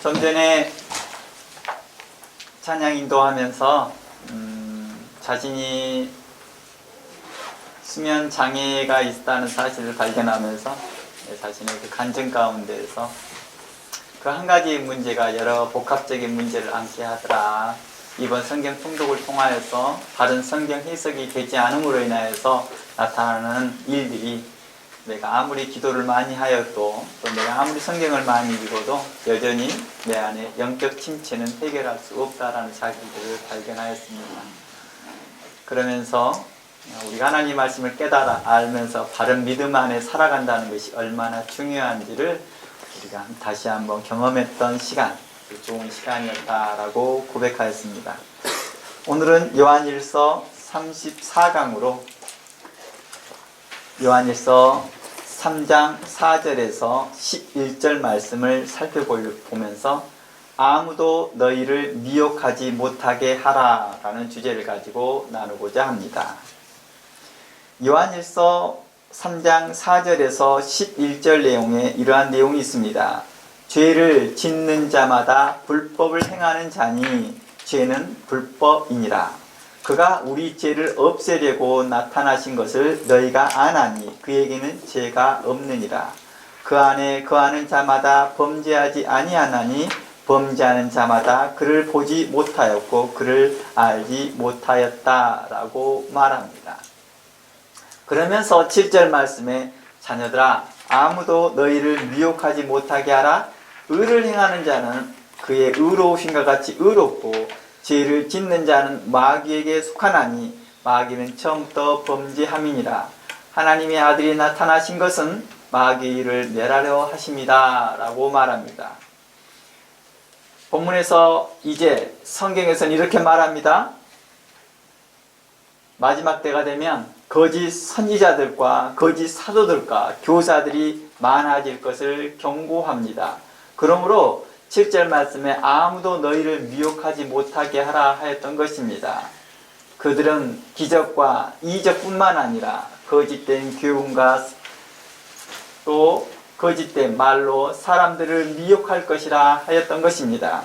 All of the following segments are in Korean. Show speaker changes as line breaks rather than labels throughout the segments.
좀 전에 찬양 인도하면서 자신이 수면 장애가 있다는 사실을 발견하면서 자신의 그 간증 가운데에서 그 한 가지 문제가 여러 복합적인 문제를 안게 하더라. 이번 성경 통독을 통하여서 다른 성경 해석이 되지 않음으로 인하여서 나타나는 일들이 내가 아무리 기도를 많이 하여도 또 내가 아무리 성경을 많이 읽어도 여전히 내 안에 영적 침체는 해결할 수 없다라는 사실들을 발견하였습니다. 그러면서 우리가 하나님 말씀을 깨달아 알면서 바른 믿음 안에 살아간다는 것이 얼마나 중요한지를 우리가 다시 한번 경험했던 시간, 좋은 시간이었다라고 고백하였습니다. 오늘은 요한일서 34강으로 요한일서 3장 4절에서 11절 말씀을 살펴보면서 아무도 너희를 미혹하지 못하게 하라 라는 주제를 가지고 나누고자 합니다. 요한일서 3장 4절에서 11절 내용에 이러한 내용이 있습니다. 죄를 짓는 자마다 불법을 행하는 자니 죄는 불법이니라. 그가 우리 죄를 없애려고 나타나신 것을 너희가 아나니 그에게는 죄가 없느니라. 그 안에 거하는 자마다 범죄하지 아니하나니 범죄하는 자마다 그를 보지 못하였고 그를 알지 못하였다라고 말합니다. 그러면서 7절 말씀에 자녀들아 아무도 너희를 미혹하지 못하게 하라. 의를 행하는 자는 그의 의로우신과 같이 의롭고 죄를 짓는 자는 마귀에게 속하나니 마귀는 처음부터 범죄함이니라. 하나님의 아들이 나타나신 것은 마귀의 일을 멸하려 하심이다 라고 말합니다. 본문에서 이제 성경에서는 이렇게 말합니다. 마지막 때가 되면 거짓 선지자들과 거짓 사도들과 교사들이 많아질 것을 경고합니다. 그러므로 7절 말씀에 아무도 너희를 미혹하지 못하게 하라 하였던 것입니다. 그들은 기적과 이적뿐만 아니라 거짓된 교훈과 또 거짓된 말로 사람들을 미혹할 것이라 하였던 것입니다.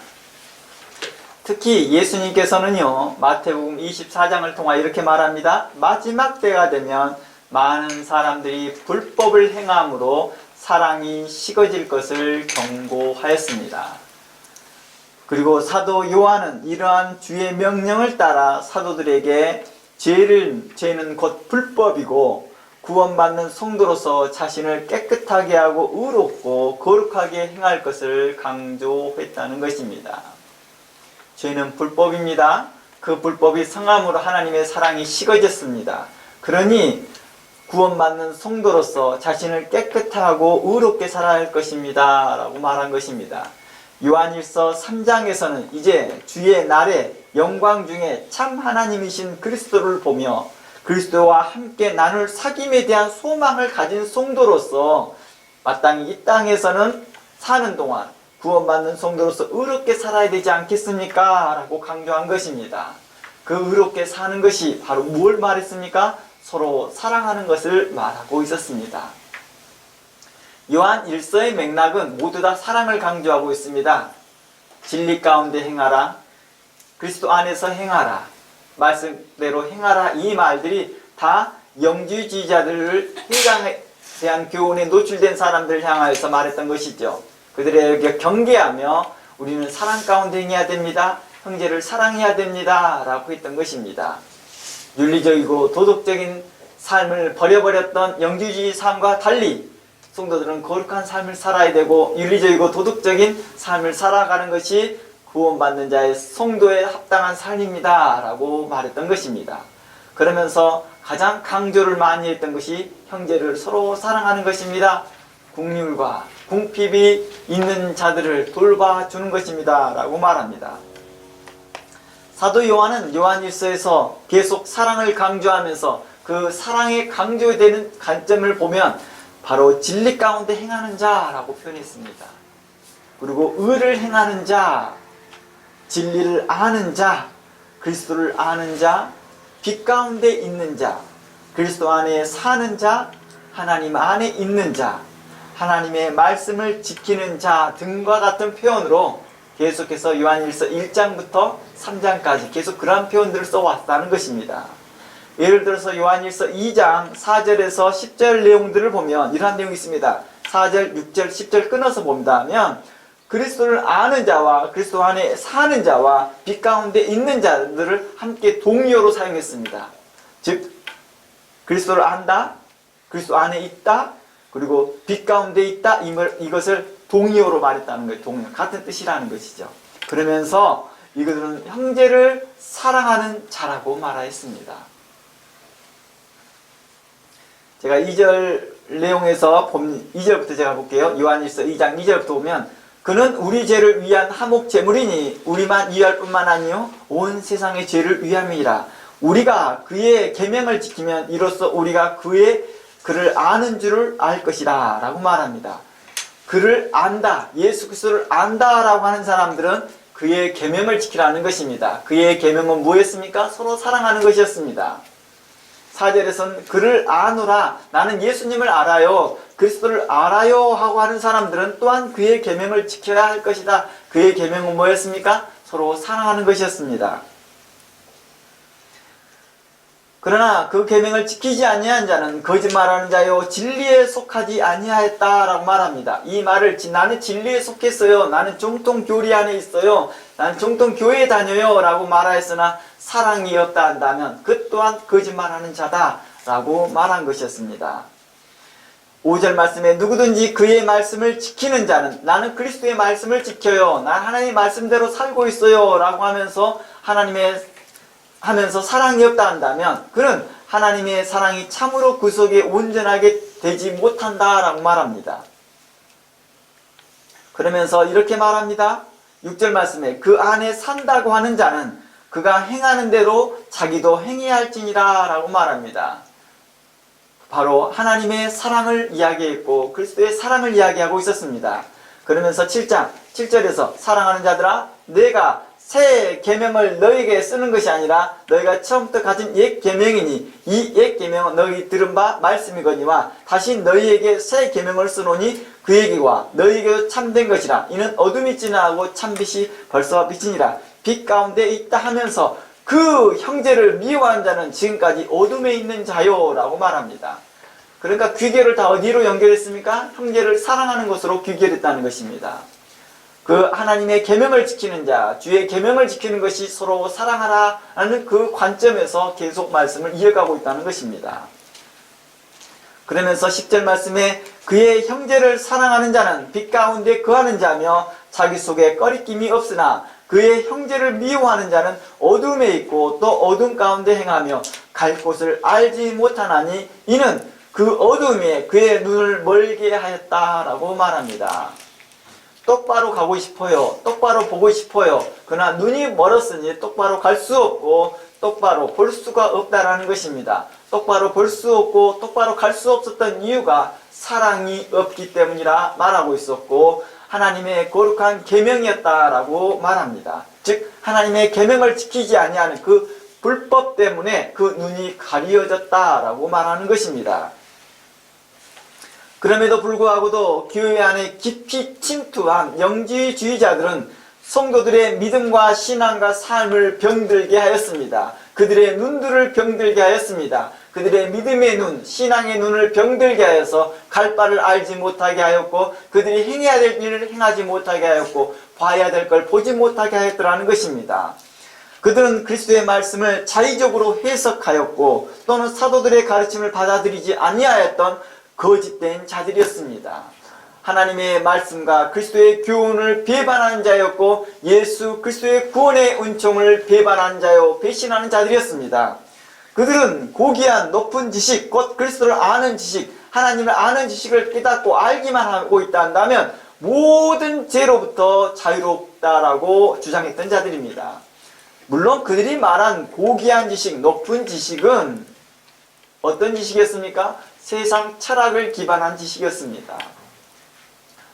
특히 예수님께서는요 마태복음 24장을 통하 이렇게 말합니다. 마지막 때가 되면 많은 사람들이 불법을 행함으로 사랑이 식어질 것을 경고하였습니다. 그리고 사도 요한은 이러한 주의 명령을 따라 사도들에게 죄는 곧 불법이고 구원받는 성도로서 자신을 깨끗하게 하고 의롭고 거룩하게 행할 것을 강조했다는 것입니다. 죄는 불법입니다. 그 불법이 성함으로 하나님의 사랑이 식어졌습니다. 그러니 구원받는 성도로서 자신을 깨끗하고 의롭게 살아야 할 것입니다 라고 말한 것입니다. 요한일서 3장에서는 이제 주의 날에 영광 중에 참 하나님이신 그리스도를 보며 그리스도와 함께 나눌 사귐에 대한 소망을 가진 성도로서 마땅히 이 땅에서는 사는 동안 구원받는 성도로서 의롭게 살아야 되지 않겠습니까? 라고 강조한 것입니다. 그 의롭게 사는 것이 바로 무엇을 말했습니까? 서로 사랑하는 것을 말하고 있었습니다. 요한 1서의 맥락은 모두 다 사랑을 강조하고 있습니다. 진리 가운데 행하라, 그리스도 안에서 행하라, 말씀대로 행하라, 이 말들이 다 영주주의자들을 인간에 대한 교훈에 노출된 사람들을 향하여서 말했던 것이죠. 그들에게 경계하며 우리는 사랑 가운데 행해야 됩니다. 형제를 사랑해야 됩니다 라고 했던 것입니다. 윤리적이고 도덕적인 삶을 버려버렸던 영주주의 삶과 달리 성도들은 거룩한 삶을 살아야 되고 윤리적이고 도덕적인 삶을 살아가는 것이 구원받는 자의 성도에 합당한 삶입니다 라고 말했던 것입니다. 그러면서 가장 강조를 많이 했던 것이 형제를 서로 사랑하는 것입니다. 긍휼과 궁핍이 있는 자들을 돌봐주는 것입니다 라고 말합니다. 사도 요한은 요한일서에서 계속 사랑을 강조하면서 그 사랑에 강조되는 관점을 보면 바로 진리 가운데 행하는 자라고 표현했습니다. 그리고 의를 행하는 자, 진리를 아는 자, 그리스도를 아는 자, 빛 가운데 있는 자, 그리스도 안에 사는 자, 하나님 안에 있는 자, 하나님의 말씀을 지키는 자 등과 같은 표현으로 계속해서 요한일서 1장부터 3장까지 계속 그러한 표현들을 써왔다는 것입니다. 예를 들어서 요한일서 2장 4절에서 10절 내용들을 보면 이러한 내용이 있습니다. 4절, 6절, 10절 끊어서 본다면 그리스도를 아는 자와 그리스도 안에 사는 자와 빛 가운데 있는 자들을 함께 동의어로 사용했습니다. 즉 그리스도를 안다, 그리스도 안에 있다, 그리고 빛 가운데 있다, 이것을 동의어로 말했다는 거예요. 동의어. 같은 뜻이라는 것이죠. 그러면서 이것들은 형제를 사랑하는 자라고 말하였습니다. 제가 2절 내용에서 2절부터 제가 볼게요. 요한일서 2장 2절부터 보면 그는 우리 죄를 위한 화목 제물이니 우리만 위할 뿐만 아니요 온 세상의 죄를 위함이라. 우리가 그의 계명을 지키면 이로써 우리가 그를 아는 줄을 알 것이다 라고 말합니다. 그를 안다, 예수 그리스도를 안다 라고 하는 사람들은 그의 계명을 지키라는 것입니다. 그의 계명은 무엇이었습니까? 서로 사랑하는 것이었습니다. 4절에서는 그를 아노라, 나는 예수님을 알아요, 그리스도를 알아요 하고 하는 사람들은 또한 그의 계명을 지켜야 할 것이다. 그의 계명은 뭐였습니까? 서로 사랑하는 것이었습니다. 그러나 그 계명을 지키지 아니한 자는 거짓말하는 자요 진리에 속하지 아니하였다라고 말합니다. 이 말을 나는 진리에 속했어요, 나는 정통 교리 안에 있어요, 나는 정통 교회에 다녀요 라고 말하였으나 사랑이 없다 한다면 그 또한 거짓말하는 자다 라고 말한 것이었습니다. 5절 말씀에 누구든지 그의 말씀을 지키는 자는 나는 그리스도의 말씀을 지켜요, 난 하나님의 말씀대로 살고 있어요 라고 하면서 사랑이 없다 한다면 그는 하나님의 사랑이 참으로 그 속에 온전하게 되지 못한다 라고 말합니다. 그러면서 이렇게 말합니다. 6절 말씀에 그 안에 산다고 하는 자는 그가 행하는 대로 자기도 행해야 할지니라 라고 말합니다. 바로 하나님의 사랑을 이야기했고 그리스도의 사랑을 이야기하고 있었습니다. 그러면서 7장 7절에서 사랑하는 자들아 내가 새 계명을 너희에게 쓰는 것이 아니라 너희가 처음부터 가진 옛 계명이니 이 옛 계명은 너희 들은 바 말씀이거니와 다시 너희에게 새 계명을 쓰노니 그 얘기와 너희에게도 참된 것이라. 이는 어둠이 지나가고 참빛이 벌써 비치니라. 빛 가운데 있다 하면서 그 형제를 미워하는 자는 지금까지 어둠에 있는 자요 라고 말합니다. 그러니까 귀결을 다 어디로 연결했습니까? 형제를 사랑하는 것으로 귀결했다는 것입니다. 그 하나님의 계명을 지키는 자, 주의 계명을 지키는 것이 서로 사랑하라는 그 관점에서 계속 말씀을 이어가고 있다는 것입니다. 그러면서 10절 말씀에 그의 형제를 사랑하는 자는 빛 가운데 거하는 자며 자기 속에 꺼리낌이 없으나 그의 형제를 미워하는 자는 어둠에 있고 또 어둠 가운데 행하며 갈 곳을 알지 못하나니 이는 그 어둠에 그의 눈을 멀게 하였다라고 말합니다. 똑바로 가고 싶어요, 똑바로 보고 싶어요, 그러나 눈이 멀었으니 똑바로 갈 수 없고 똑바로 볼 수가 없다라는 것입니다. 똑바로 볼 수 없고 똑바로 갈 수 없었던 이유가 사랑이 없기 때문이라 말하고 있었고 하나님의 거룩한 계명이었다라고 말합니다. 즉 하나님의 계명을 지키지 아니하는 그 불법 때문에 그 눈이 가리어졌다라고 말하는 것입니다. 그럼에도 불구하고도 교회 안에 깊이 침투한 영지주의자들은 성도들의 믿음과 신앙과 삶을 병들게 하였습니다. 그들의 눈들을 병들게 하였습니다. 그들의 믿음의 눈, 신앙의 눈을 병들게 하여서 갈 바를 알지 못하게 하였고 그들이 행해야 될 일을 행하지 못하게 하였고 봐야 될 걸 보지 못하게 하였더라는 것입니다. 그들은 그리스도의 말씀을 자의적으로 해석하였고 또는 사도들의 가르침을 받아들이지 아니하였던 거짓된 자들이었습니다. 하나님의 말씀과 그리스도의 교훈을 배반하는 자였고 예수 그리스도의 구원의 은총을 배반하는 자요 배신하는 자들이었습니다. 그들은 고귀한 높은 지식, 곧 그리스도를 아는 지식, 하나님을 아는 지식을 깨닫고 알기만 하고 있다 한다면 모든 죄로부터 자유롭다라고 주장했던 자들입니다. 물론 그들이 말한 고귀한 지식, 높은 지식은 어떤 지식이었습니까? 세상 철학을 기반한 지식이었습니다.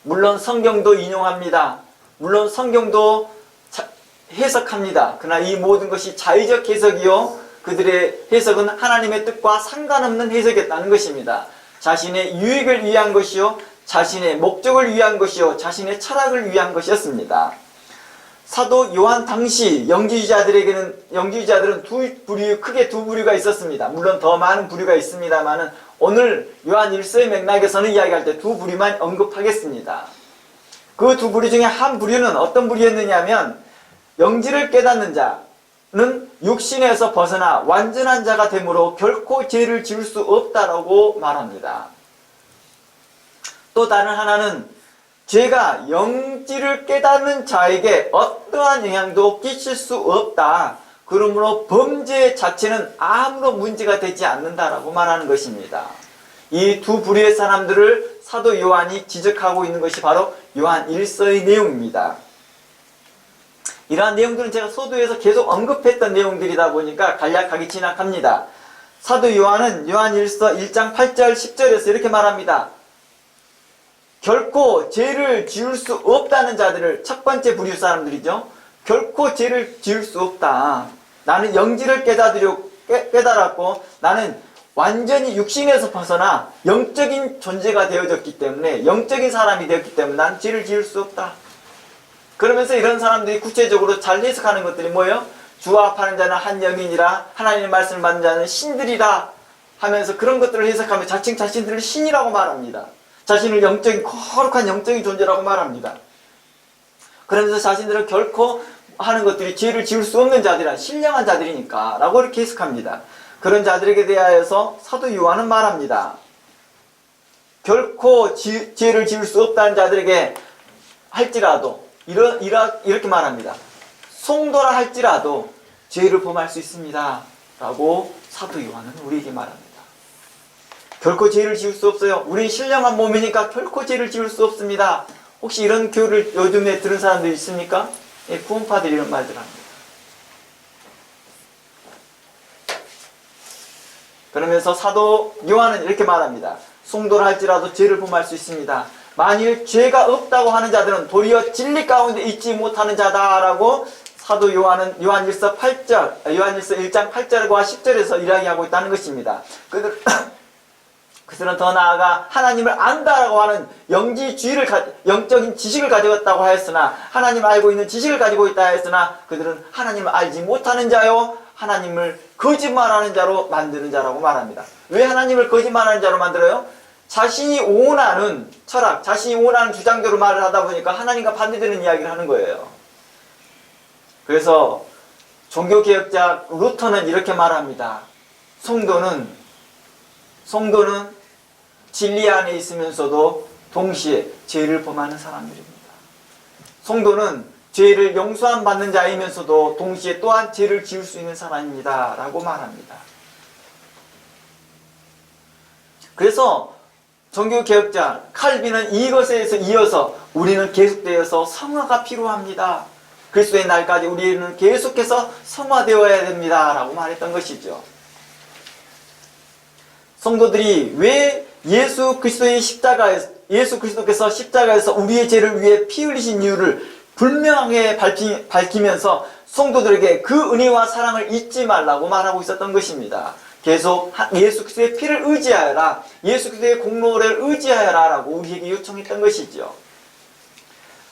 물론 성경도 인용합니다. 물론 성경도 해석합니다. 그러나 이 모든 것이 자의적 해석이요 그들의 해석은 하나님의 뜻과 상관없는 해석이었다는 것입니다. 자신의 유익을 위한 것이요 자신의 목적을 위한 것이요 자신의 철학을 위한 것이었습니다. 사도 요한 당시 영지주의자들은 크게 두 부류가 있었습니다. 물론 더 많은 부류가 있습니다만은 오늘 요한 1서의 맥락에서는 이야기할 때 두 부류만 언급하겠습니다. 그 두 부류 중에 한 부류는 어떤 부류였느냐면 영지를 깨닫는 자는 육신에서 벗어나 완전한 자가 되므로 결코 죄를 지을 수 없다라고 말합니다. 또 다른 하나는 죄가 영지를 깨닫는 자에게 어떠한 영향도 끼칠 수 없다. 그러므로 범죄 자체는 아무런 문제가 되지 않는다라고 말하는 것입니다. 이 두 부류의 사람들을 사도 요한이 지적하고 있는 것이 바로 요한 1서의 내용입니다. 이러한 내용들은 제가 서두에서 계속 언급했던 내용들이다 보니까 간략하게 지나갑니다. 사도 요한은 요한 1서 1장 8절 10절에서 이렇게 말합니다. 결코 죄를 지을 수 없다는 자들을, 첫 번째 부류 사람들이죠. 결코 죄를 지을 수 없다. 나는 영지를 깨달았고 나는 완전히 육신에서 벗어나 영적인 존재가 되어졌기 때문에, 영적인 사람이 되었기 때문에 난 죄를 지을 수 없다. 그러면서 이런 사람들이 구체적으로 잘 해석하는 것들이 뭐예요? 주와 합하는 자는 한 영이니라, 하나님의 말씀을 받는 자는 신들이라 하면서 그런 것들을 해석하며 자칭 자신들을 신이라고 말합니다. 자신을 거룩한 영적인 존재라고 말합니다. 그러면서 자신들은 결코 하는 것들이 죄를 지을 수 없는 자들이라, 신령한 자들이니까 라고 이렇게 해석합니다. 그런 자들에게 대하여서 사도 요한은 말합니다. 결코 죄를 지을 수 없다는 자들에게 할지라도 이렇게 말합니다. 송도라 할지라도 죄를 범할 수 있습니다 라고 사도 요한은 우리에게 말합니다. 결코 죄를 지을 수 없어요. 우리 신령한 몸이니까 결코 죄를 지을 수 없습니다. 혹시 이런 교를 요즘에 들은 사람들 있습니까? 예, 구원파들이 이런 말들 합니다. 그러면서 사도 요한은 이렇게 말합니다. 송도를 할지라도 죄를 범할 수 있습니다. 만일 죄가 없다고 하는 자들은 도리어 진리 가운데 있지 못하는 자다라고 사도 요한은 요한 1서 1장 8절과 10절에서 이야기하고 있다는 것입니다. 그들은 더 나아가 하나님을 안다라고 하는 영적인 지식을 가졌다고 하였으나, 하나님을 알고 있는 지식을 가지고 있다 하였으나 그들은 하나님을 알지 못하는 자요 하나님을 거짓말하는 자로 만드는 자라고 말합니다. 왜 하나님을 거짓말하는 자로 만들어요? 자신이 원하는 철학, 자신이 원하는 주장대로 말을 하다 보니까 하나님과 반대되는 이야기를 하는 거예요. 그래서 종교개혁자 루터는 이렇게 말합니다. 성도는 진리 안에 있으면서도 동시에 죄를 범하는 사람들입니다. 성도는 죄를 용서함 받는 자이면서도 동시에 또한 죄를 지을 수 있는 사람입니다 라고 말합니다. 그래서 종교개혁자 칼빈은 이것에 이어서 우리는 계속되어서 성화가 필요합니다. 그리스도의 날까지 우리는 계속해서 성화되어야 됩니다 라고 말했던 것이죠. 성도들이 왜 예수 그리스도께서 십자가에서 우리의 죄를 위해 피 흘리신 이유를 분명하게 밝히면서 성도들에게 그 은혜와 사랑을 잊지 말라고 말하고 있었던 것입니다. 계속 예수 그리스도의 피를 의지하여라, 예수 그리스도의 공로를 의지하여라 라고 우리에게 요청했던 것이죠.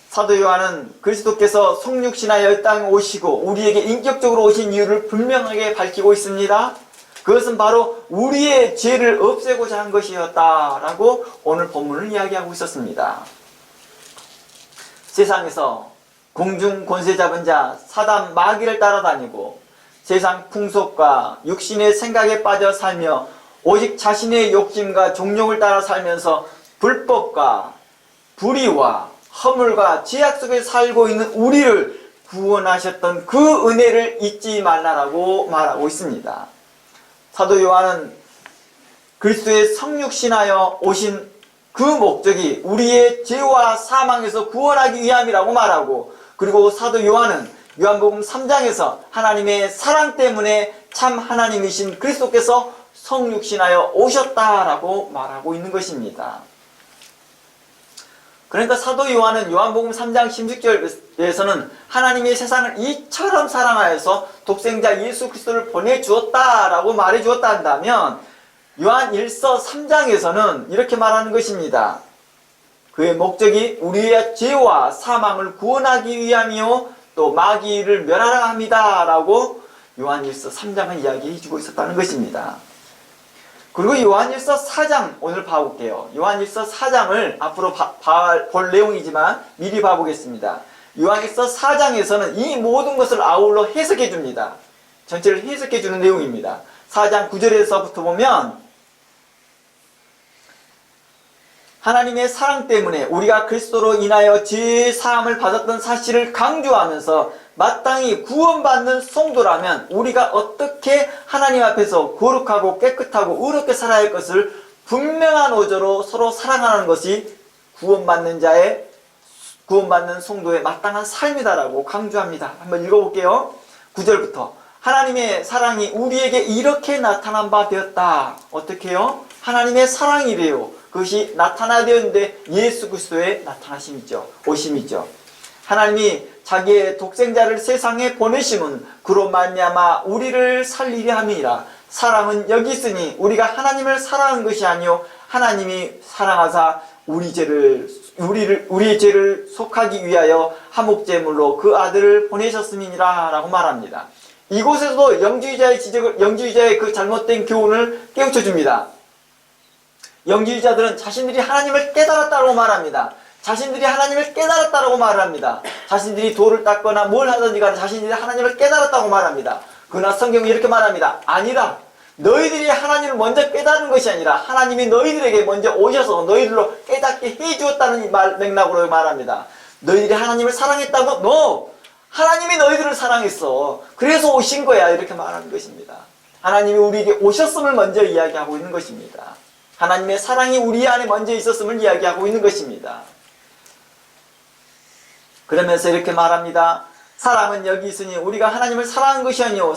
사도 요한은 그리스도께서 성육신하여 이 땅에 오시고 우리에게 인격적으로 오신 이유를 분명하게 밝히고 있습니다. 그것은 바로 우리의 죄를 없애고자 한 것이었다라고 오늘 본문을 이야기하고 있었습니다. 세상에서 공중 권세 잡은 자 사단 마귀를 따라다니고 세상 풍속과 육신의 생각에 빠져 살며 오직 자신의 욕심과 종욕을 따라 살면서 불법과 불의와 허물과 죄악 속에 살고 있는 우리를 구원하셨던 그 은혜를 잊지 말라라고 말하고 있습니다. 사도 요한은 그리스도의 성육신하여 오신 그 목적이 우리의 죄와 사망에서 구원하기 위함이라고 말하고, 그리고 사도 요한은 요한복음 3장에서 하나님의 사랑 때문에 참 하나님이신 그리스도께서 성육신하여 오셨다라고 말하고 있는 것입니다. 그러니까 사도 요한은 요한복음 3장 16절에서는 하나님이 세상을 이처럼 사랑하여서 독생자 예수 그리스도를 보내주었다라고 말해주었다 한다면 요한 1서 3장에서는 이렇게 말하는 것입니다. 그의 목적이 우리의 죄와 사망을 구원하기 위함이요 또 마귀를 멸하라 합니다 라고 요한일서 3장은 이야기해주고 있었다는 것입니다. 그리고 요한일서 4장 오늘 봐볼게요. 요한일서 4장을 앞으로 볼 내용이지만 미리 봐보겠습니다. 요한일서 4장에서는 이 모든 것을 아울러 해석해 줍니다. 전체를 해석해 주는 내용입니다. 4장 9절에서부터 보면 하나님의 사랑 때문에 우리가 그리스도로 인하여 죄 사함을 받았던 사실을 강조하면서 마땅히 구원받는 성도라면 우리가 어떻게 하나님 앞에서 거룩하고 깨끗하고 의롭게 살아야 할 것을 분명한 어조로 서로 사랑하는 것이 구원받는 성도의 마땅한 삶이다라고 강조합니다. 한번 읽어볼게요. 9절부터 하나님의 사랑이 우리에게 이렇게 나타난 바 되었다. 어떻게요? 하나님의 사랑이래요. 그것이 나타나되었는데 예수 그리스도의 나타나심이죠. 오심이죠. 하나님이 자기의 독생자를 세상에 보내심은 그로 말미암아 우리를 살리려 함이라. 사랑은 여기 있으니 우리가 하나님을 사랑한 것이 아니요 하나님이 사랑하사 우리의 죄를 속하기 위하여 화목제물로 그 아들을 보내셨음이니라 라고 말합니다. 이곳에서도 영주의자의 그 잘못된 교훈을 깨우쳐 줍니다. 영주의자들은 자신들이 하나님을 깨달았다고 말합니다. 자신들이 하나님을 깨달았다고 말합니다. 자신들이 돌을 닦거나 뭘 하든지 간에 자신들이 하나님을 깨달았다고 말합니다. 그러나 성경이 이렇게 말합니다. 아니다. 너희들이 하나님을 먼저 깨달은 것이 아니라 하나님이 너희들에게 먼저 오셔서 너희들로 깨닫게 해주었다는 맥락으로 말합니다. 너희들이 하나님을 사랑했다고? No! 하나님이 너희들을 사랑했어. 그래서 오신 거야. 이렇게 말하는 것입니다. 하나님이 우리에게 오셨음을 먼저 이야기하고 있는 것입니다. 하나님의 사랑이 우리 안에 먼저 있었음을 이야기하고 있는 것입니다. 그러면서 이렇게 말합니다. 사랑은 여기 있으니 우리가 하나님을 사랑한 것이 아니요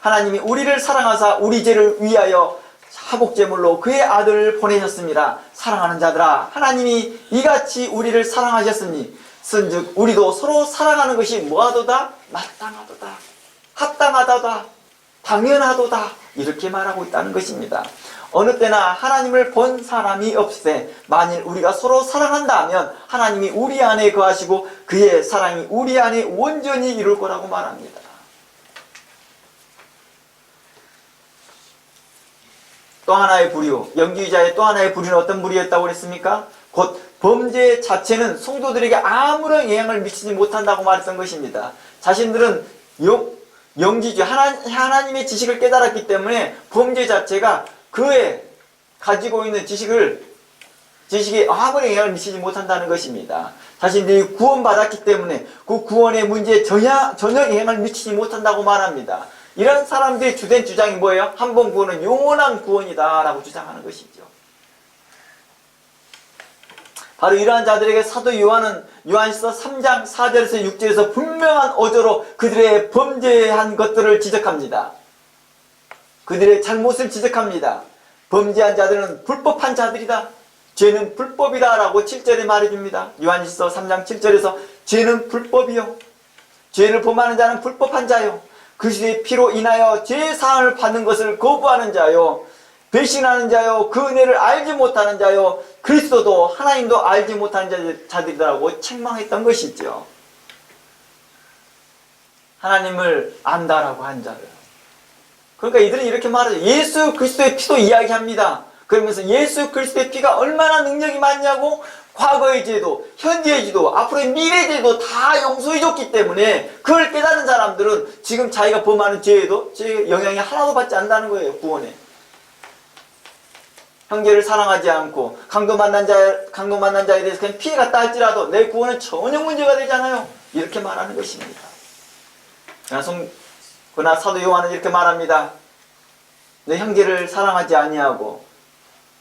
하나님이 우리를 사랑하사 우리 죄를 위하여 화목제물로 그의 아들을 보내셨습니다. 사랑하는 자들아 하나님이 이같이 우리를 사랑하셨으니 쓴즉 우리도 서로 사랑하는 것이 뭐하도다? 마땅하도다. 합당하다다. 당연하도다. 이렇게 말하고 있다는 것입니다. 어느 때나 하나님을 본 사람이 없으되 만일 우리가 서로 사랑한다 하면 하나님이 우리 안에 거하시고 그의 사랑이 우리 안에 온전히 이룰 거라고 말합니다. 또 하나의 부류, 영주의자의 또 하나의 부류는 어떤 부류였다고 그랬습니까? 곧 범죄 자체는 성도들에게 아무런 영향을 미치지 못한다고 말했던 것입니다. 자신들은 영지주의, 하나님의 지식을 깨달았기 때문에 범죄 자체가 그의 가지고 있는 지식에 아무런 영향을 미치지 못한다는 것입니다. 자신들이 구원받았기 때문에 그 구원의 문제에 전혀 영향을 미치지 못한다고 말합니다. 이런 사람들의 주된 주장이 뭐예요? 한 번 구원은 영원한 구원이다 라고 주장하는 것이죠. 바로 이러한 자들에게 사도 요한은 요한일서 3장 4절에서 6절에서 분명한 어조로 그들의 범죄한 것들을 지적합니다. 그들의 잘못을 지적합니다. 범죄한 자들은 불법한 자들이다. 죄는 불법이다 라고 7절에 말해줍니다. 요한일서 3장 7절에서 죄는 불법이요. 죄를 범하는 자는 불법한 자요. 그리스도의 피로 인하여 죄사함을 받는 것을 거부하는 자요. 배신하는 자요. 그 은혜를 알지 못하는 자요. 그리스도도 하나님도 알지 못하는 자들이라고 책망했던 것이죠. 하나님을 안다라고 한 자들. 그러니까 이들은 이렇게 말하죠. 예수 그리스도의 피도 이야기합니다. 그러면서 예수 그리스도의 피가 얼마나 능력이 많냐고 과거의 죄도, 현재의 죄도, 앞으로의 미래의 죄도 다 용서해줬기 때문에 그걸 깨닫는 사람들은 지금 자기가 범하는 죄에도 죄의 영향이 하나도 받지 않는다는 거예요. 구원에. 형제를 사랑하지 않고 강도 만난 자에 대해서 그냥 피해갔다 할지라도 내 구원은 전혀 문제가 되지 않아요. 이렇게 말하는 것입니다. 그러나 사도 요한은 이렇게 말합니다. 내 형제를 사랑하지 아니하고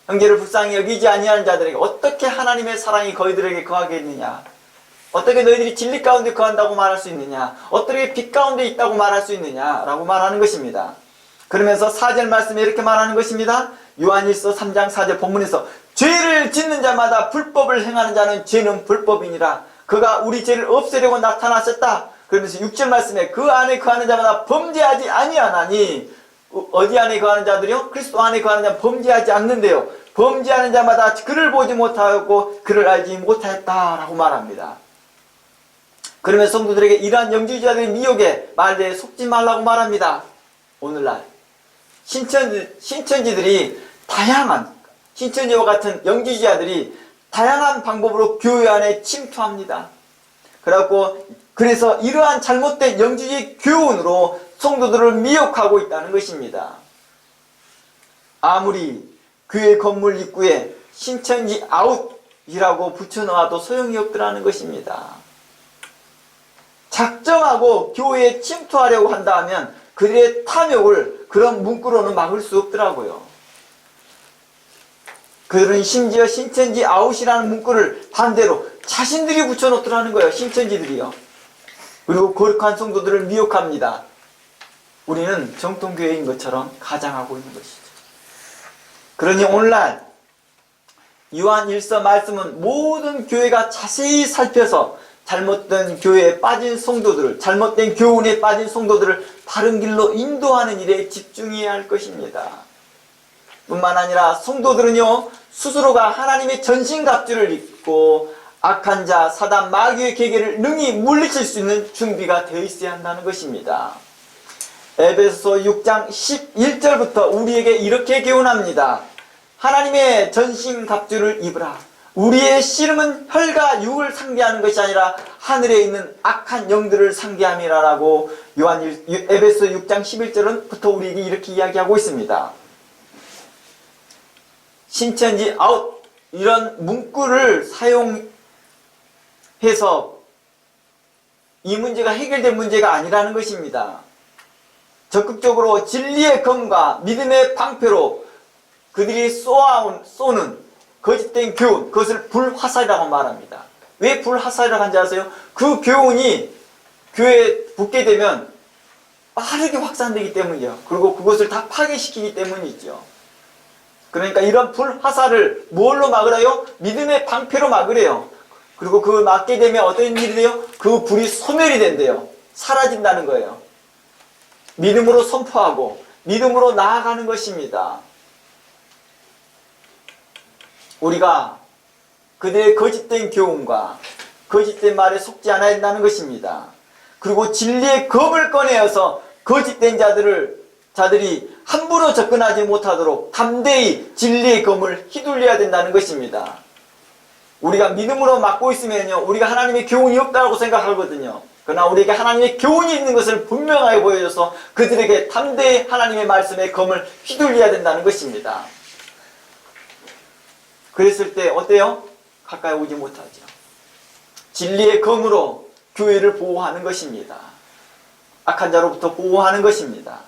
형제를 불쌍히 여기지 아니하는 자들에게 어떻게 하나님의 사랑이 너희들에게 거하겠느냐? 어떻게 너희들이 진리 가운데 거한다고 말할 수 있느냐? 어떻게 빛 가운데 있다고 말할 수 있느냐? 라고 말하는 것입니다. 그러면서 4절 말씀에 이렇게 말하는 것입니다. 요한일서 3장 4절 본문에서 죄를 짓는 자마다 불법을 행하는 자는 죄는 불법이니라. 그가 우리 죄를 없애려고 나타나셨다. 그러면서 6절 말씀에 그 안에 거하는 자마다 범죄하지 아니하나니 어디 안에 거하는 자들이요? 그리스도 안에 거하는 자는 범죄하지 않는데요. 범죄하는 자마다 그를 보지 못하고 그를 알지 못하였다라고 말합니다. 그러면 성도들에게 이러한 영지주의자들의 미혹에 말대에 속지 말라고 말합니다. 오늘날 신천지들이 다양한 신천지와 같은 영지주의자들이 다양한 방법으로 교회 안에 침투합니다. 그래서 이러한 잘못된 영지주의 교훈으로 성도들을 미혹하고 있다는 것입니다. 아무리 교회 건물 입구에 신천지 아웃이라고 붙여놓아도 소용이 없더라는 것입니다. 작정하고 교회에 침투하려고 한다 하면 그들의 탐욕을 그런 문구로는 막을 수 없더라고요. 그들은 심지어 신천지 아웃이라는 문구를 반대로 자신들이 붙여놓더라는 거예요. 신천지들이요. 그리고 거룩한 성도들을 미혹합니다. 우리는 정통교회인 것처럼 가장하고 있는 것이죠. 그러니 오늘날 요한 1서 말씀은 모든 교회가 자세히 살펴서 잘못된 교회에 빠진 성도들을, 잘못된 교훈에 빠진 성도들을 바른 길로 인도하는 일에 집중해야 할 것입니다. 뿐만 아니라 성도들은요, 스스로가 하나님의 전신갑주를 입고 악한 자, 사단, 마귀의 계계를 능히 물리칠 수 있는 준비가 되어 있어야 한다는 것입니다. 에베소서 6장 11절부터 우리에게 이렇게 교훈합니다. 하나님의 전신갑주를 입으라. 우리의 씨름은 혈과 육을 상대하는 것이 아니라 하늘에 있는 악한 영들을 상대함이라라고 에베소 6장 11절부터 우리에게 이렇게 이야기하고 있습니다. 신천지 아웃 이런 문구를 사용해서 이 문제가 해결될 문제가 아니라는 것입니다. 적극적으로 진리의 검과 믿음의 방패로 그들이 쏘는 거짓된 교훈, 그것을 불화살이라고 말합니다. 왜 불화살이라고 하는지 아세요? 그 교훈이 교회에 붙게 되면 빠르게 확산되기 때문이죠. 그리고 그것을 다 파괴시키기 때문이죠. 그러니까 이런 불화살을 뭘로 막으래요? 믿음의 방패로 막으래요. 그리고 그 막게 되면 어떤 일이 돼요? 그 불이 소멸이 된대요. 사라진다는 거예요. 믿음으로 선포하고 믿음으로 나아가는 것입니다. 우리가 그들의 거짓된 교훈과 거짓된 말에 속지 않아야 한다는 것입니다. 그리고 진리의 검을 꺼내어서 거짓된 자들이 함부로 접근하지 못하도록 담대히 진리의 검을 휘둘려야 된다는 것입니다. 우리가 믿음으로 막고 있으면요, 우리가 하나님의 교훈이 없다고 생각하거든요. 그러나 우리에게 하나님의 교훈이 있는 것을 분명하게 보여줘서 그들에게 담대히 하나님의 말씀의 검을 휘둘려야 된다는 것입니다. 그랬을 때 어때요? 가까이 오지 못하죠. 진리의 검으로 교회를 보호하는 것입니다. 악한 자로부터 보호하는 것입니다.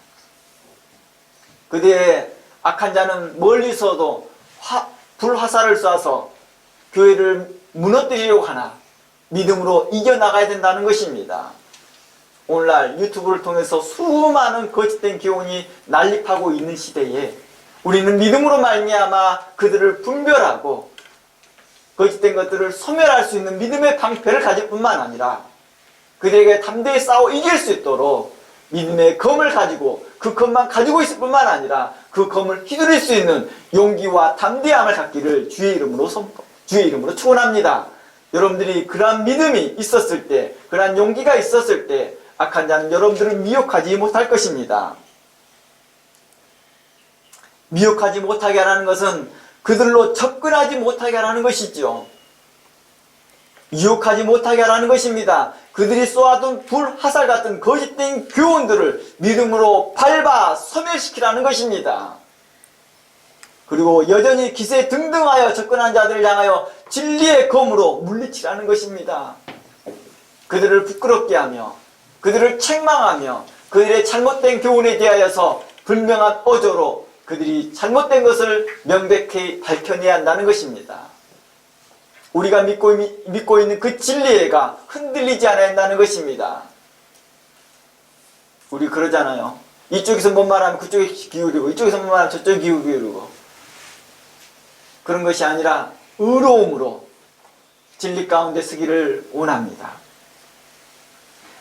그대의 악한 자는 멀리서도 불화살을 쏴서 교회를 무너뜨리려고 하나 믿음으로 이겨나가야 된다는 것입니다. 오늘날 유튜브를 통해서 수많은 거짓된 교훈이 난립하고 있는 시대에 우리는 믿음으로 말미암아 그들을 분별하고 거짓된 것들을 소멸할 수 있는 믿음의 방패를 가질 뿐만 아니라 그들에게 담대히 싸워 이길 수 있도록 믿음의 검을 가지고 그 검만 가지고 있을 뿐만 아니라 그 검을 휘두를 수 있는 용기와 담대함을 갖기를 주의 이름으로 축원합니다. 여러분들이 그러한 믿음이 있었을 때, 그러한 용기가 있었을 때 악한 자는 여러분들을 미혹하지 못할 것입니다. 미혹하지 못하게 하라는 것은 그들로 접근하지 못하게 하라는 것이죠. 유혹하지 못하게 하라는 것입니다. 그들이 쏘아둔 불화살 같은 거짓된 교훈들을 믿음으로 밟아 소멸시키라는 것입니다. 그리고 여전히 기세 등등하여 접근한 자들을 향하여 진리의 검으로 물리치라는 것입니다. 그들을 부끄럽게 하며 그들을 책망하며 그들의 잘못된 교훈에 대하여서 분명한 어조로 그들이 잘못된 것을 명백히 밝혀내야 한다는 것입니다. 우리가 믿고 있는 그 진리가 흔들리지 않아야 한다는 것입니다. 우리 그러잖아요. 이쪽에서 뭔 말하면 그쪽에 기울이고 이쪽에서 뭔 말하면 저쪽에 기울이고 그런 것이 아니라 의로움으로 진리 가운데 서기를 원합니다.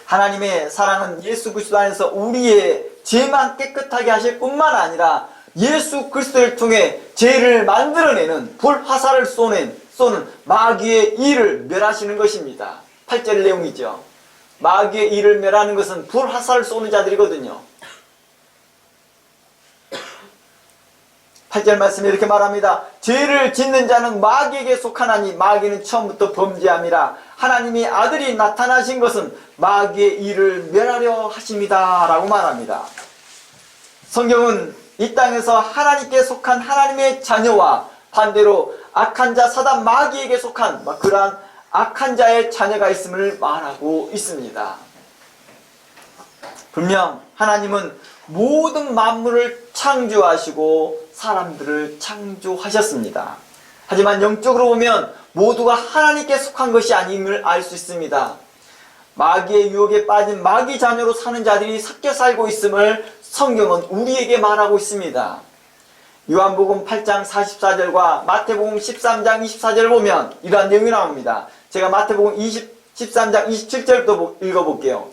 하나님의 사랑은 예수 그리스도 안에서 우리의 죄만 깨끗하게 하실 뿐만 아니라 예수 그리스도를 통해 죄를 만들어내는 불화살을 쏘는 마귀의 일을 멸하시는 것입니다. 8절 내용이죠. 마귀의 일을 멸하는 것은 불화살을 쏘는 자들이거든요. 8절 말씀에 이렇게 말합니다. 죄를 짓는 자는 마귀에게 속하나니 마귀는 처음부터 범죄함이라. 하나님이 아들이 나타나신 것은 마귀의 일을 멸하려 하십니다 라고 말합니다. 성경은 이 땅에서 하나님께 속한 하나님의 자녀와 반대로 악한 자 사단 마귀에게 속한 그러한 악한 자의 자녀가 있음을 말하고 있습니다. 분명 하나님은 모든 만물을 창조하시고 사람들을 창조하셨습니다. 하지만 영적으로 보면 모두가 하나님께 속한 것이 아님을 알 수 있습니다. 마귀의 유혹에 빠진 마귀 자녀로 사는 자들이 섞여 살고 있음을 성경은 우리에게 말하고 있습니다. 요한복음 8장 44절과 마태복음 13장 24절을 보면 이러한 내용이 나옵니다. 제가 마태복음 13장 27절도 읽어볼게요.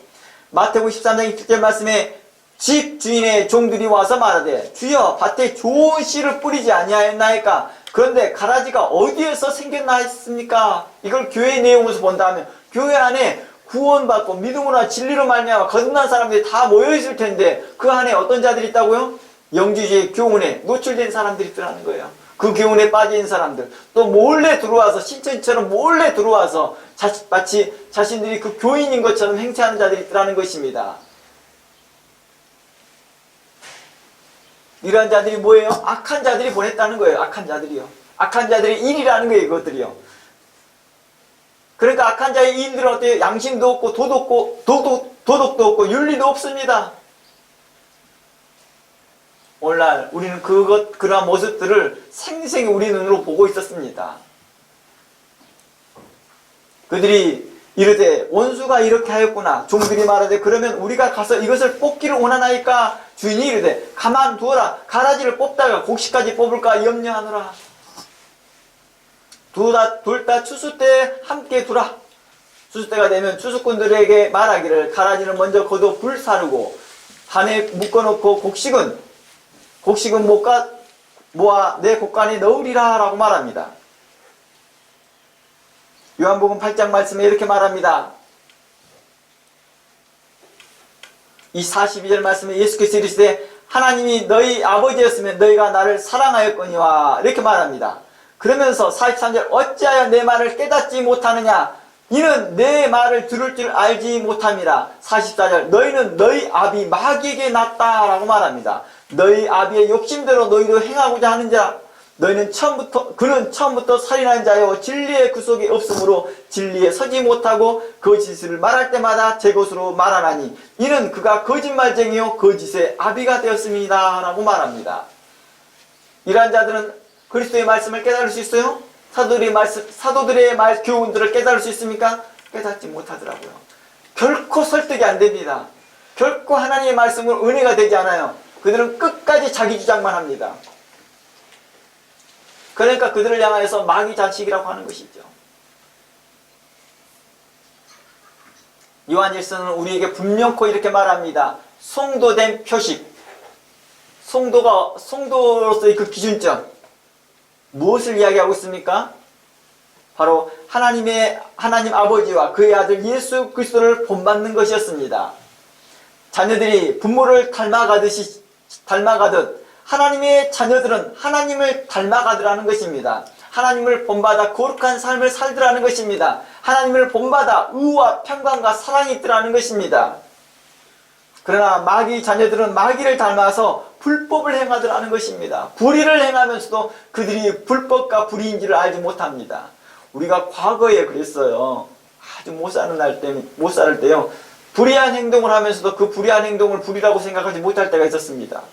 마태복음 13장 27절 말씀에 집 주인의 종들이 와서 말하되 주여 밭에 좋은 씨를 뿌리지 아니하였나이까? 그런데 가라지가 어디에서 생겼나이습니까? 이걸 교회의 내용에서 본다면 교회 안에 구원받고 믿음으로 진리로 말미암아 거듭난 사람들이 다 모여있을 텐데 그 안에 어떤 자들이 있다고요? 영주주의 교훈에 노출된 사람들이 있더라는 거예요. 그 교훈에 빠진 사람들, 또 몰래 들어와서 신천지처럼 몰래 들어와서 마치 자신들이 그 교인인 것처럼 행세하는 자들이 있더라는 것입니다. 이러한 자들이 뭐예요? 악한 자들이 보냈다는 거예요. 악한 자들이요. 악한 자들의 일이라는 거예요. 이것들이요. 그러니까 악한 자의 일들은 어때요? 양심도 없고 도덕도 없고 윤리도 없습니다. 오늘날 우리는 그러한 모습들을 생생히 우리 눈으로 보고 있었습니다. 그들이 이르되 원수가 이렇게 하였구나. 종들이 말하되 그러면 우리가 가서 이것을 뽑기를 원하나이까? 주인이 이르되 가만두어라. 가라지를 뽑다가 곡식까지 뽑을까 염려하노라. 둘 다 추수 때 함께 두라. 추수 때가 되면 추수꾼들에게 말하기를 가라지는 먼저 거둬 불사르고 반에 묶어놓고 곡식은 모아 내 곡간에 넣으리라 라고 말합니다. 요한복음 8장 말씀에 이렇게 말합니다. 이 42절 말씀에 예수께서 이르시되 하나님이 너희 아버지였으면 너희가 나를 사랑하였거니와 이렇게 말합니다. 그러면서 43절 어찌하여 내 말을 깨닫지 못하느냐 이는 내 말을 들을 줄 알지 못함이라. 44절 너희는 너희 아비 마귀에게 났다 라고 말합니다. 너희 아비의 욕심대로 너희도 행하고자 하는 자 그는 처음부터 살인한 자요 진리의 구속이 없으므로 진리에 서지 못하고 거짓을 말할 때마다 제 것으로 말하나니 이는 그가 거짓말쟁이요 거짓의 아비가 되었습니다 라고 말합니다. 이러한 자들은 그리스도의 말씀을 깨달을 수 있어요? 사도들의 교훈들을 깨달을 수 있습니까? 깨닫지 못하더라고요. 결코 설득이 안 됩니다. 결코 하나님의 말씀은 은혜가 되지 않아요. 그들은 끝까지 자기 주장만 합니다. 그러니까 그들을 향하여서 마귀 자식이라고 하는 것이죠. 요한일서는 우리에게 분명코 이렇게 말합니다. 성도된 표식, 성도로서의 그 기준점, 무엇을 이야기하고 있습니까? 바로 하나님 아버지와 그의 아들 예수 그리스도를 본받는 것이었습니다. 자녀들이 부모를 닮아가듯 하나님의 자녀들은 하나님을 닮아가더라는 것입니다. 하나님을 본받아 거룩한 삶을 살더라는 것입니다. 하나님을 본받아 의와 평강과 사랑이 있더라는 것입니다. 그러나 마귀 자녀들은 마귀를 닮아서 불법을 행하더라는 것입니다. 불의를 행하면서도 그들이 불법과 불의인지를 알지 못합니다. 우리가 과거에 그랬어요. 아주 못 살 때요. 불의한 행동을 하면서도 그 불의한 행동을 불의라고 생각하지 못할 때가 있었습니다.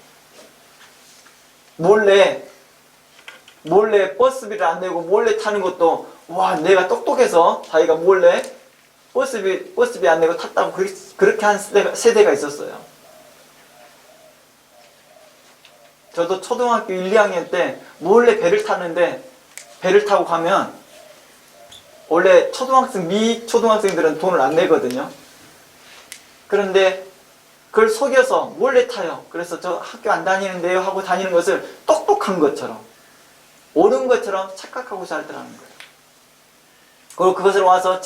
몰래 버스비를 안 내고 몰래 타는 것도 와 내가 똑똑해서 자기가 몰래 버스비 안 내고 탔다고 그렇게 한 세대가 있었어요. 저도 초등학교 1, 2학년 때 몰래 배를 탔는데 배를 타고 가면 원래 미 초등학생들은 돈을 안 내거든요. 그런데 그걸 속여서 몰래 타요. 그래서 저 학교 안 다니는데요 하고 다니는 것을 똑똑한 것처럼, 옳은 것처럼 착각하고 살더라는 거예요. 그리고 그것을 와서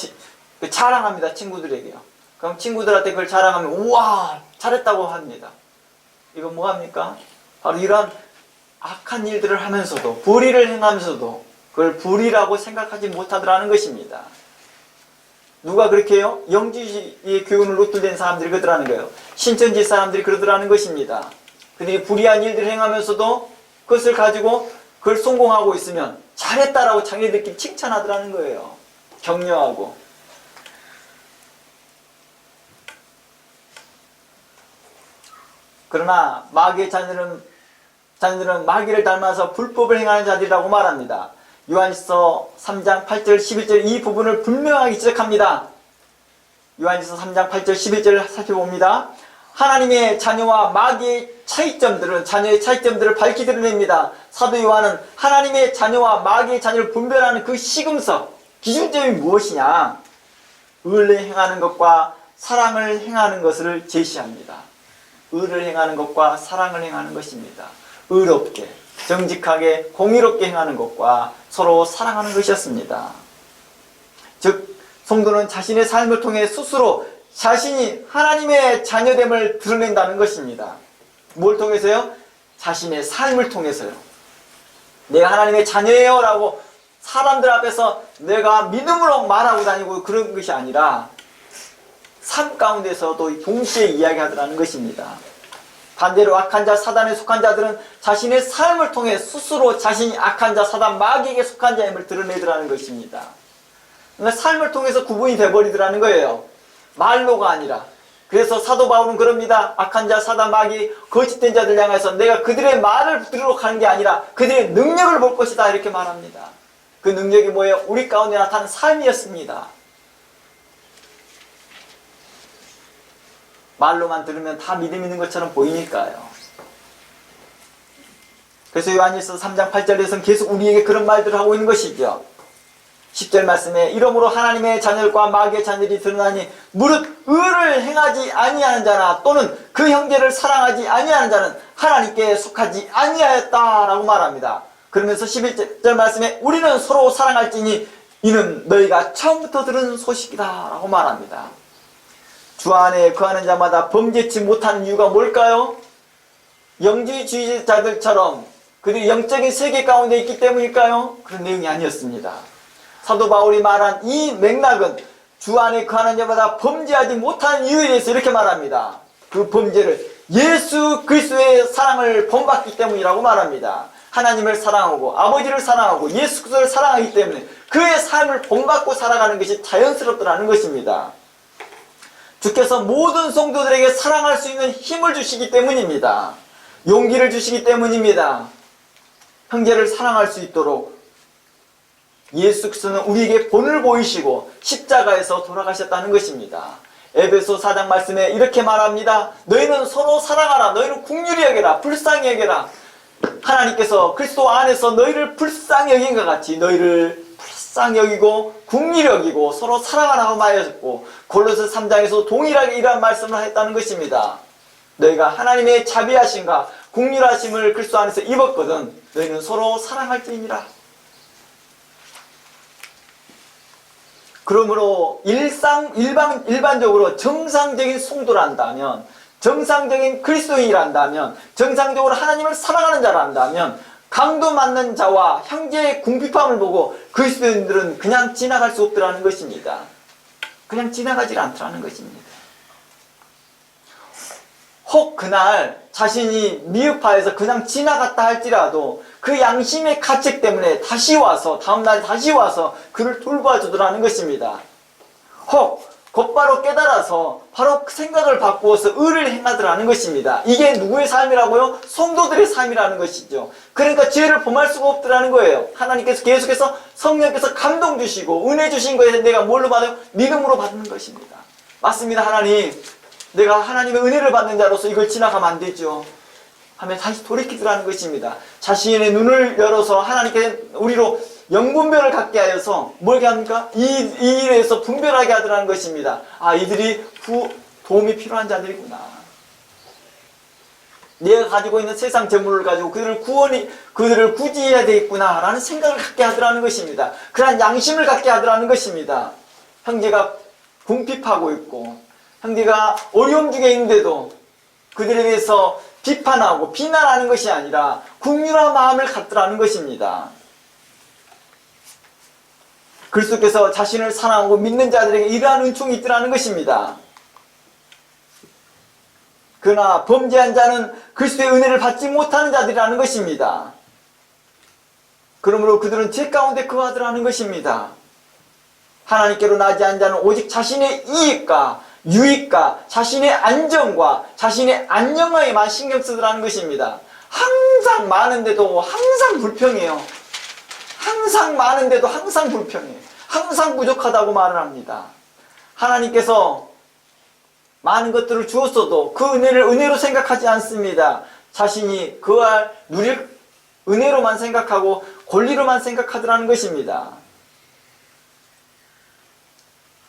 자랑합니다. 친구들에게요. 그럼 친구들한테 그걸 자랑하면 우와 잘했다고 합니다. 이거 뭐합니까? 바로 이런 악한 일들을 하면서도, 불의를 행하면서도 그걸 불의라고 생각하지 못하더라는 것입니다. 누가 그렇게 해요? 영지주의의 교훈을 노출된 사람들이 그러더라는 거예요. 신천지 사람들이 그러더라는 것입니다. 그들이 불의한 일들을 행하면서도 그것을 가지고 그걸 성공하고 있으면 잘했다라고 자기들끼리 칭찬하더라는 거예요. 격려하고. 그러나 마귀의 자녀들은 마귀를 닮아서 불법을 행하는 자들이라고 말합니다. 요한일서 3장 8절 11절 이 부분을 분명하게 지적합니다. 요한일서 3장 8절 11절을 살펴봅니다. 하나님의 자녀와 마귀의 차이점들은, 자녀의 차이점들을 밝히 드러냅니다. 사도 요한은 하나님의 자녀와 마귀의 자녀를 분별하는 그 시금석, 기준점이 무엇이냐? 의를 행하는 것과 사랑을 행하는 것을 제시합니다. 의를 행하는 것과 사랑을 행하는 것입니다. 의롭게, 정직하게, 공의롭게 행하는 것과 서로 사랑하는 것이었습니다. 즉 성도는 자신의 삶을 통해 스스로 자신이 하나님의 자녀됨을 드러낸다는 것입니다. 뭘 통해서요? 자신의 삶을 통해서요. 내가 하나님의 자녀예요 라고 사람들 앞에서 내가 믿음으로 말하고 다니고 그런 것이 아니라 삶 가운데서도 동시에 이야기하더라는 것입니다. 반대로 악한 자, 사단에 속한 자들은 자신의 삶을 통해 스스로 자신이 악한 자, 사단, 마귀에게 속한 자임을 드러내더라는 것입니다. 그러니까 삶을 통해서 구분이 돼버리더라는 거예요. 말로가 아니라. 그래서 사도 바울은 그럽니다. 악한 자, 사단, 마귀, 거짓된 자들 향해서 내가 그들의 말을 들으러 가는 게 아니라 그들의 능력을 볼 것이다 이렇게 말합니다. 그 능력이 뭐예요? 우리 가운데 나타나는 삶이었습니다. 말로만 들으면 다 믿음 있는 것처럼 보이니까요. 그래서 요한일서 3장 8절에서는 계속 우리에게 그런 말들을 하고 있는 것이죠. 10절 말씀에 이러므로 하나님의 자녀들과 마귀의 자녀들이 드러나니 무릇 의를 행하지 아니하는 자나 또는 그 형제를 사랑하지 아니하는 자는 하나님께 속하지 아니하였다라고 말합니다. 그러면서 11절 말씀에 우리는 서로 사랑할지니 이는 너희가 처음부터 들은 소식이다 라고 말합니다. 주 안에 거하는 자마다 범죄치 못하는 이유가 뭘까요? 영지주의자들처럼 그들이 영적인 세계 가운데 있기 때문일까요? 그런 내용이 아니었습니다. 사도 바울이 말한 이 맥락은 주 안에 거하는 자마다 범죄하지 못하는 이유에 대해서 이렇게 말합니다. 그 범죄를 예수 그리스도의 사랑을 본받기 때문이라고 말합니다. 하나님을 사랑하고 아버지를 사랑하고 예수 그리스도를 사랑하기 때문에 그의 삶을 본받고 살아가는 것이 자연스럽더라는 것입니다. 주께서 모든 성도들에게 사랑할 수 있는 힘을 주시기 때문입니다. 용기를 주시기 때문입니다. 형제를 사랑할 수 있도록 예수 그리스도는 우리에게 본을 보이시고 십자가에서 돌아가셨다는 것입니다. 에베소 4장 말씀에 이렇게 말합니다. 너희는 서로 사랑하라. 너희는 긍휼히 여겨라. 불쌍히 여겨라. 하나님께서 그리스도 안에서 너희를 불쌍히 여긴 것 같이 너희를 불쌍히 여기고 긍휼히 여기고 서로 사랑하라고 말하셨고 골로새 3장에서 동일하게 이러한 말씀을 했다는 것입니다. 너희가 하나님의 자비하심과 긍휼하심을 그리스도 안에서 입었거든 너희는 서로 사랑할지니라. 그러므로 일반적으로 정상적인 성도란다면, 정상적인 그리스도인이란다면, 정상적으로 하나님을 사랑하는 자란다면 강도 맞는 자와 형제의 궁핍함을 보고 그리스도인들은 그냥 지나갈 수 없더라는 것입니다. 그냥 지나가지 않더라는 것입니다. 혹 그날 자신이 미흡하여서 그냥 지나갔다 할지라도 그 양심의 가책 때문에 다시 와서 다음날 다시 와서 그를 돌봐주더라는 것입니다. 혹 곧바로 깨달아서 바로 그 생각을 바꾸어서 의를 행하더라는 것입니다. 이게 누구의 삶이라고요? 성도들의 삶이라는 것이죠. 그러니까 죄를 범할 수가 없더라는 거예요. 하나님께서 계속해서 성령께서 감동 주시고 은혜 주신 거에 내가 뭘로 받아요? 믿음으로 받는 것입니다. 맞습니다. 하나님, 내가 하나님의 은혜를 받는 자로서 이걸 지나가면 안 되죠 하면 다시 돌이키더라는 것입니다. 자신의 눈을 열어서 하나님께 우리로 영분별을 갖게 하여서 뭘 합니까? 이 일에서 분별하게 하더라는 것입니다. 아, 이들이 도움이 필요한 자들이구나. 내가 가지고 있는 세상 재물을 가지고 그들을 구제해야 되겠구나라는 생각을 갖게 하더라는 것입니다. 그러한 양심을 갖게 하더라는 것입니다. 형제가 궁핍하고 있고 형제가 어려움 중에 있는데도 그들에 대해서 비판하고 비난하는 것이 아니라 긍휼한 마음을 갖더라는 것입니다. 그리스도께서 자신을 사랑하고 믿는 자들에게 이러한 은총이 있더라는 것입니다. 그러나 범죄한 자는 그리스도의 은혜를 받지 못하는 자들이라는 것입니다. 그러므로 그들은 죄 가운데 거하더라는 것입니다. 하나님께로 나아지는 자는 오직 자신의 이익과 유익과 자신의 안정과 자신의 안녕함에만 신경 쓰더라는 것입니다. 항상 많은데도 항상 불평해요. 항상 많은데도 항상 불평해요. 항상 부족하다고 말을 합니다. 하나님께서 많은 것들을 주었어도 그 은혜를 은혜로 생각하지 않습니다. 자신이 누릴 은혜로만 생각하고 권리로만 생각하더라는 것입니다.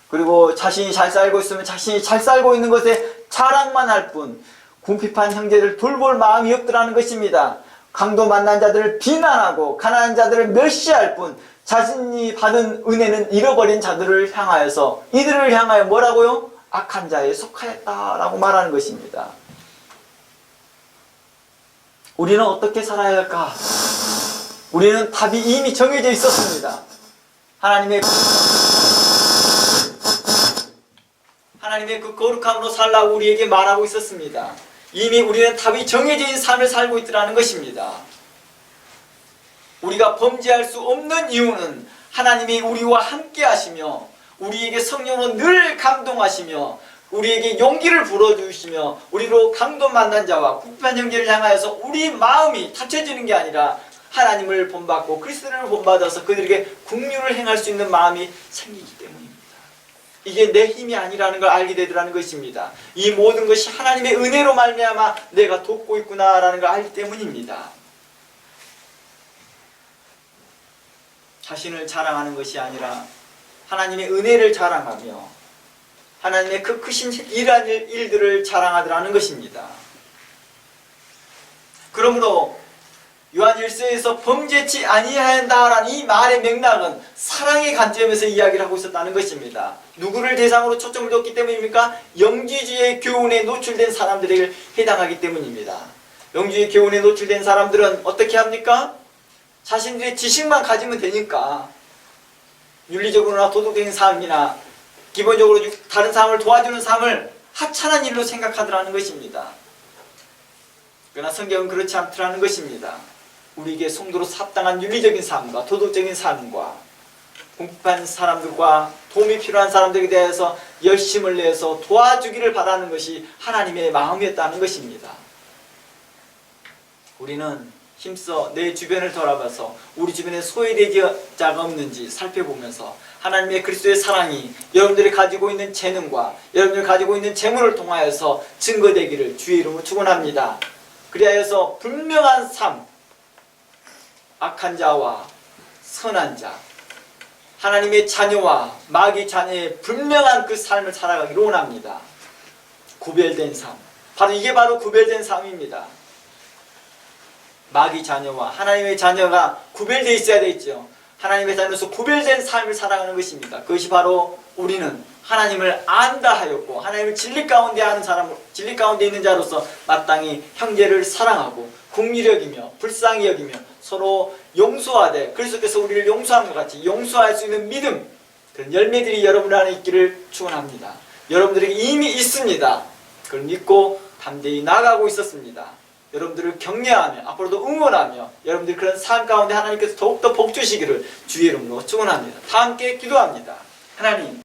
그리고 자신이 잘 살고 있으면 자신이 잘 살고 있는 것에 자랑만 할 뿐 궁핍한 형제를 돌볼 마음이 없더라는 것입니다. 강도 만난 자들을 비난하고 가난한 자들을 멸시할 뿐 자신이 받은 은혜는 잃어버린 자들을 향하여서 이들을 향하여 뭐라고요? 악한 자에 속하였다라고 말하는 것입니다. 우리는 어떻게 살아야 할까? 우리는 답이 이미 정해져 있었습니다. 하나님의 그 거룩함으로 살라고 우리에게 말하고 있었습니다. 이미 우리는 답이 정해져 있는 삶을 살고 있더라는 것입니다. 우리가 범죄할 수 없는 이유는 하나님이 우리와 함께 하시며 우리에게 성령으로 늘 감동하시며 우리에게 용기를 불어주시며 우리로 강도 만난 자와 궁핍한 형제를 향하여서 우리 마음이 닫혀지는 게 아니라 하나님을 본받고 그리스도를 본받아서 그들에게 긍휼을 행할 수 있는 마음이 생기기 때문입니다. 이게 내 힘이 아니라는 걸 알게 되더라는 것입니다. 이 모든 것이 하나님의 은혜로 말미암아 내가 돕고 있구나라는 걸 알기 때문입니다. 자신을 자랑하는 것이 아니라 하나님의 은혜를 자랑하며 하나님의 그 크신 일한 일들을 자랑하더라는 것입니다. 그러므로 요한 1서에서 범죄치 아니해야 한다라는 이 말의 맥락은 사랑의 관점에서 이야기를 하고 있었다는 것입니다. 누구를 대상으로 초점을 뒀기 때문입니까? 영지주의 교훈에 노출된 사람들에게 해당하기 때문입니다. 영지주의 교훈에 노출된 사람들은 어떻게 합니까? 자신들의 지식만 가지면 되니까 윤리적으로나 도덕적인 삶이나 기본적으로 다른 사람을 도와주는 삶을 하찮은 일로 생각하더라는 것입니다. 그러나 성경은 그렇지 않더라는 것입니다. 우리에게 성도로서 합당한 윤리적인 삶과 도덕적인 삶과 궁핍한 사람들과 도움이 필요한 사람들에 대해서 열심을 내서 도와주기를 바라는 것이 하나님의 마음이었다는 것입니다. 우리는 힘써 내 주변을 돌아봐서 우리 주변에 소외되지 자가 없는지 살펴보면서 하나님의 그리스도의 사랑이 여러분들이 가지고 있는 재능과 여러분들이 가지고 있는 재물을 통하여서 증거되기를 주의 이름으로 축원합니다. 그리하여서 분명한 삶, 악한 자와 선한 자, 하나님의 자녀와 마귀 자녀의 분명한 그 삶을 살아가기를 원합니다. 구별된 삶, 이게 바로 구별된 삶입니다. 마귀 자녀와 하나님의 자녀가 구별되어 있어야 되겠죠. 하나님의 자녀로서 구별된 삶을 살아가는 것입니다. 그것이 바로 우리는 하나님을 안다 하였고 하나님을 진리 가운데 하는 사람, 진리 가운데 있는 자로서 마땅히 형제를 사랑하고 긍휼히 여기며 불쌍히 여기며 서로 용서하되 그리스도께서 우리를 용서한 것 같이 용서할 수 있는 믿음, 그런 열매들이 여러분 안에 있기를 축원합니다. 여러분들에게 이미 있습니다. 그걸 믿고 담대히 나아가고 있었습니다. 여러분들을 격려하며 앞으로도 응원하며 여러분들이 그런 삶 가운데 하나님께서 더욱더 복 주시기를 주의 이름으로 축원합니다. 다 함께 기도합니다. 하나님,